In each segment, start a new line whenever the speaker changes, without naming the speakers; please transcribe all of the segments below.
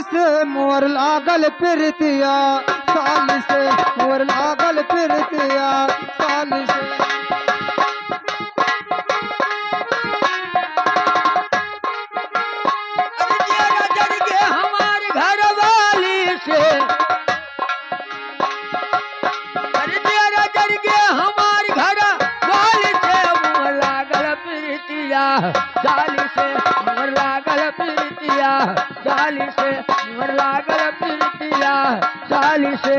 साली से मोर लागल प्रीतिया, साली से मोर लागल प्रीतिया, साली से।
साली से मोर लागल प्रीतिया, साली से मोर लागल प्रीतिया, साली से।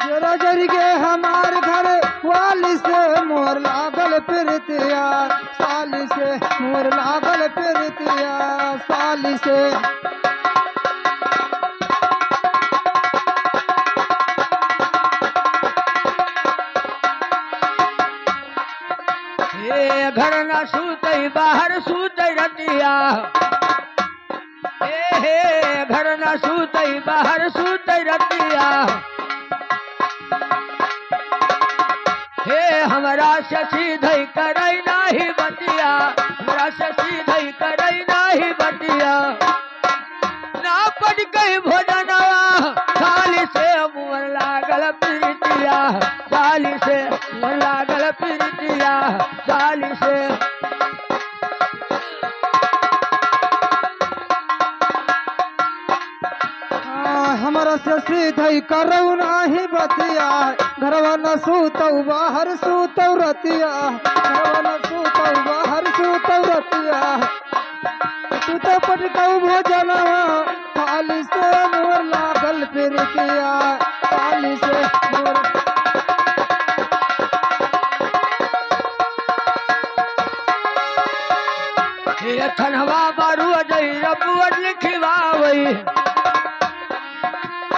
जरा जरी के हमार घर वाली से मोर लागल प्रीतिया, साली से मोर लागल प्रीतिया, साली से।
घर न सूतई बाहर सूतई रतिया, हे घर न सूतई बाहर सूतई रतिया, हे हमरा से सीधई करई नाही बतिया, हमरा से सीधई करई नाही बतिया, ना पड़ गई भोजनवा साली से मोर लागल प्रीतिया, साली से मोर लागल प्रीतिया, साली से।
हमरा से सीधई करऊ नाही बतिया, घरवा न सूतऊ बाहर सूतऊ रतिया, घरवा न सूतऊ बाहर सूतऊ रतिया, तू तो पटकऊ भोजनवा साली से मोर लागल प्रीतिया, साली से मोर।
हे थनवा मारू जई रबुअर लिखवावई,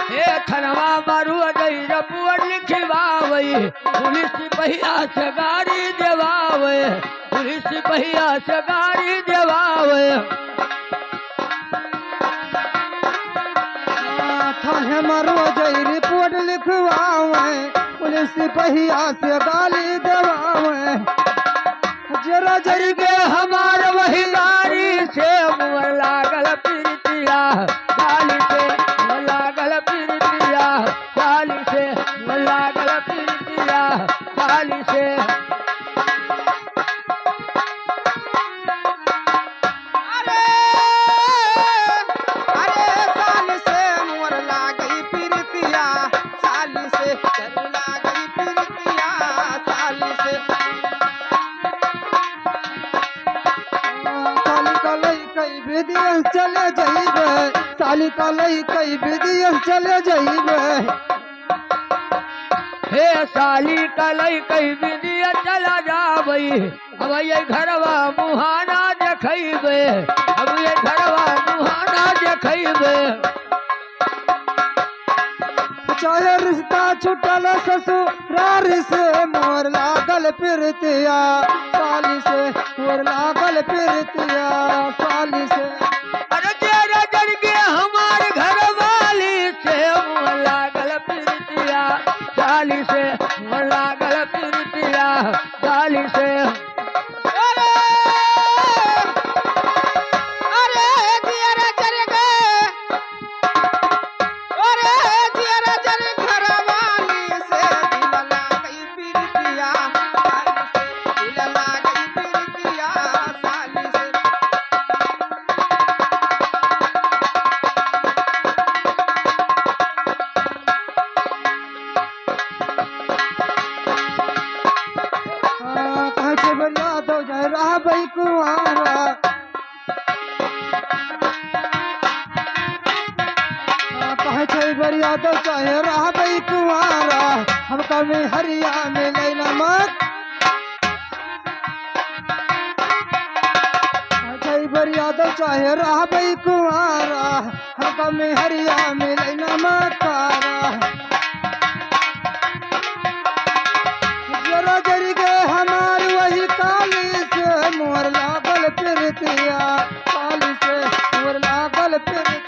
हे थनवा मारू जई रबुअर लिखवावई, पुलिस पहिया से गाड़ी देवावे, पुलिस पहिया से गाड़ी देवावे।
थाने मारू जई रिपोर्ट लिखवावे, पुलिस पहिया से गाली देवावे। जरा जरी के
हमार वही गाड़ी से मोर लागल प्रीतिया, साली से मोर लागल प्रीतिया, साली से मोर लागल प्रीतिया, साली से।
अरे अरे साली से मोर लागई प्रीतिया, साली से मोर लागई प्रीतिया, साली से। विदेश चले जाइबे, साली कलई कई विदेश चले जाइबे,
हे साली कलई कई विदिया चला जाबई, अब ये घरवा मुहाना देखैबे, अब ये घरवा मुहाना देखैबे।
चाहे रिश्ता छुटल ससुराल से मोर लागल प्रीतिया, साली से मोर लागल प्रीतिया, साली से।
अरे तेरा जड़ के हमार घर वाली से मोर लागल प्रीतिया, साली से मोर लागल प्रीतिया, साली से।
रहबै कुआरा, कहे छै बरिया तो चाहे रहबै कुआरा, हम कभी हरिया में लैला मत। कहे छै बरिया तो चाहे रहबै कुआरा, हम कभी हरिया में लैला मत तारा। जरा जरी के हमार वही काली से मोर लागल प्रीतिया, काली से मोर लागल प्रीतिया।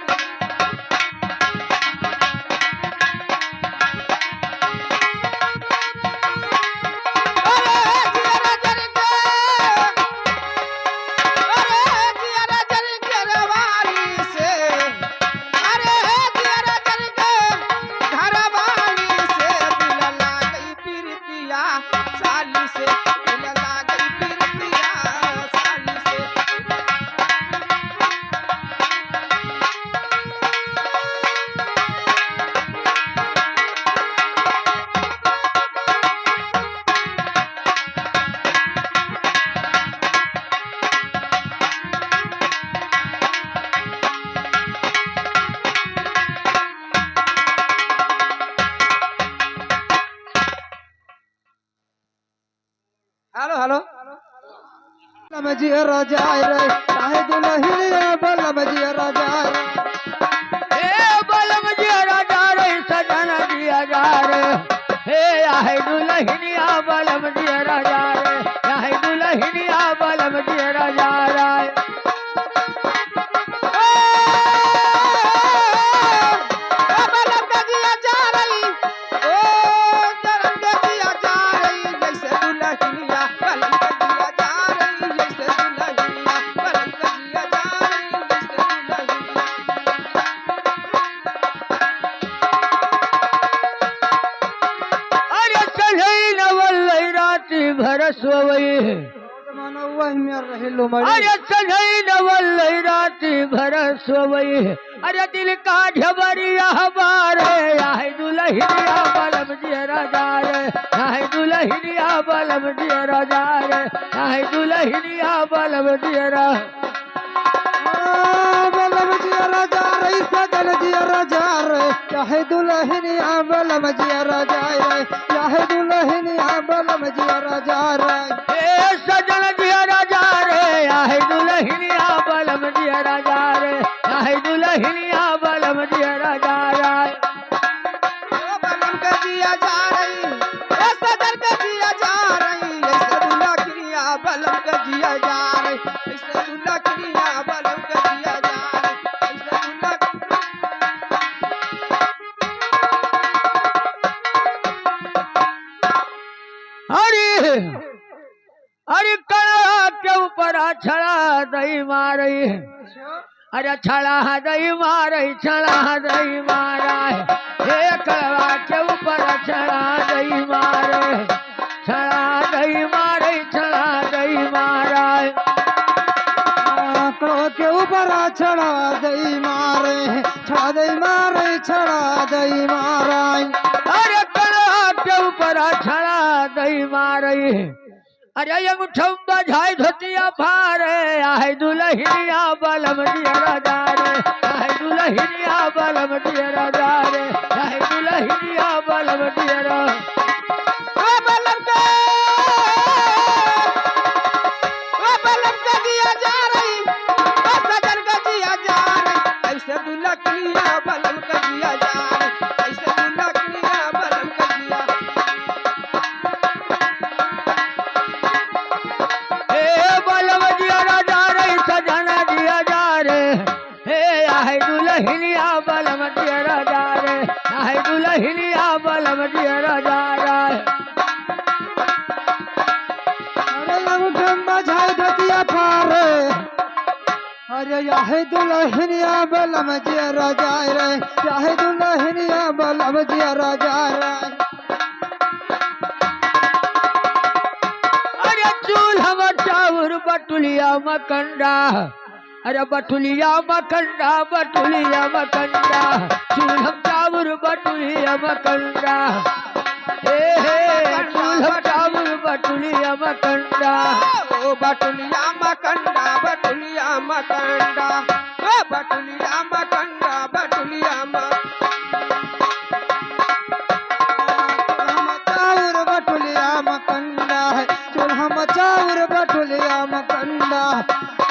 जियरा जाय रे चाहे दुल्हनिया बलम जियरा जाय रे
ए बलम जियरा जा रे सजन जिया जा रे हे आहे दुल्हनिया बलम जियरा जा रे आहे दुल्हनिया बलम जियरा जा रे भरसवई
मनवह में रहेलो मड़ी
अरे सजई नवल राती भरसवई अरे दिल का झबरिया हमारे आहे दुल्हनिया बलम जियरा जा रे आहे दुल्हनिया बलम जियरा जा रे आहे दुल्हनिया बलम जियरा
बलम जियरा जा रे सजन जियरा जा रे चाहे दुल्हनिया बलम जियरा जाय रे चाहे दुल्हनिया बलम जियरा जा रे
ए सजन जियरा जा रे आहे दुल्हनिया बलम जियरा जा रे आहे दुल्हनिया बलम जियरा जा रे
बलम का जिया जा रही ए सजन का जिया जा रही ऐसे दुल्हनिया बलम का जिया जा रही ऐसे दुल्हनिया बलम का जिया जा रही ऐसे
अरे अरे कड़ा के ऊपर छड़ा दही मारई अरे छड़ा दही मारई छड़ा दही मारा हे कड़ा के ऊपर छड़ा दही मारे छड़ा दही मारे छड़ा दही मारा
आंकड़ों के ऊपर छड़ा दई मारे छड़ा दई मारे छड़ा दई माराई
अरे कड़ा के ऊपर छड़ा दही मारई अरे अंगूठम बजाई धोतिया फारे आहे दुल्हनिया बलम जियरा जा रे आहे दुल्हनिया बलम जियरा जा रे आहे दुल्हनिया बलम जियरा
बलम का जिया जा रही सजन का जिया जा रही ऐसे दुल्हनिया बलम का जिया जा रही ऐसे दुल्हनिया बलम का जिया
बलम जियरा जा रे सजन जिया जा रे हे आहे दुल्हनिया बलम जियरा जा रे आहे दुल्हनिया बलम जियरा जा रे
अरे अंगूठम बजाई धोतिया फारे अरे याहे दुल्हनिया बलम जियरा जाय रे याहे दुल्हनिया बलम जियरा जाय रे
अरे चूल्हा चाउर बटुलिया मकंडा अरे बटुलिया मकंडा बटुलिया मकंडा चूल्हा चाउर बटुलिया मकंडा हे चूल्हा चाउर बटुलिया मकंडा
ओ बटुलिया मकंडा बटुलिया मकंडा ओ बटुलिया मकंडा बटुलिया चाउर बटुलिया मकंडा है चूल्हा चाउर बटुलिया मकंडा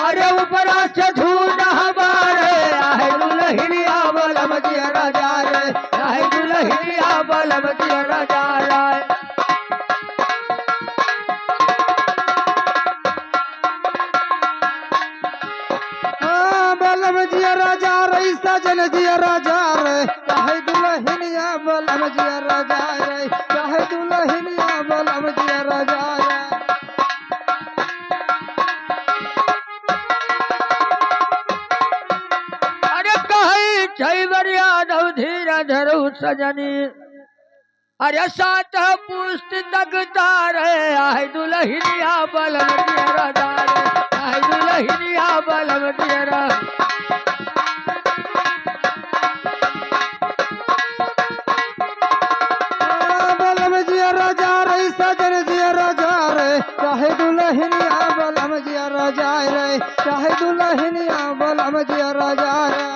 अरे ऊपर से धून हमारे आहे दुल्हनिया बलम जियरा जा रे आहे दुल्हनिया बलम जियरा जा रे
बलम जियरा जा रही सजन जियरा जा रे चाहे दुल्हनिया बलम जियरा जा रे चाहे दुल्हनिया बलम जियरा जा रे
अरे कही छैवर यादव धीर धरु सजनी अरे सात पुस्त तकतार आहे दुल्हनिया बलम जियरा जा रे आहे दुल्हनिया बलम जियरा
बलम जियरा जा रही सजन जियरा जा रे चाहे दुल्हनिया बलम जियरा जा रे चाहे दुल्हनिया बलम जियरा जा रे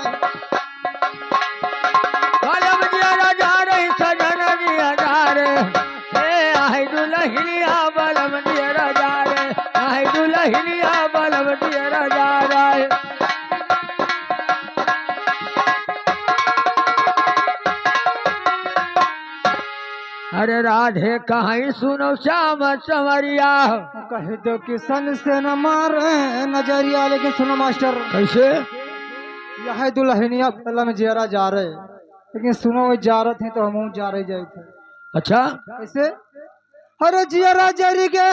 बलम जियरा जा रे सजन जिया जा रे हे आहे दुल्हनिया बलम जियरा जा रे आहे दुल्हनिया बलम अरे राधे कहीं सुनो श्याम संवरिया।
कह दो किसन से न मारे नजरिया। लेकिन सुनो मास्टर,
कैसे?
यह दुल्हनिया पहला में जियरा जा रहे, लेकिन सुनो वो जा रहे थे तो हम जा रहे जाए थे।
अच्छा,
कैसे? अरे जियरा जरी के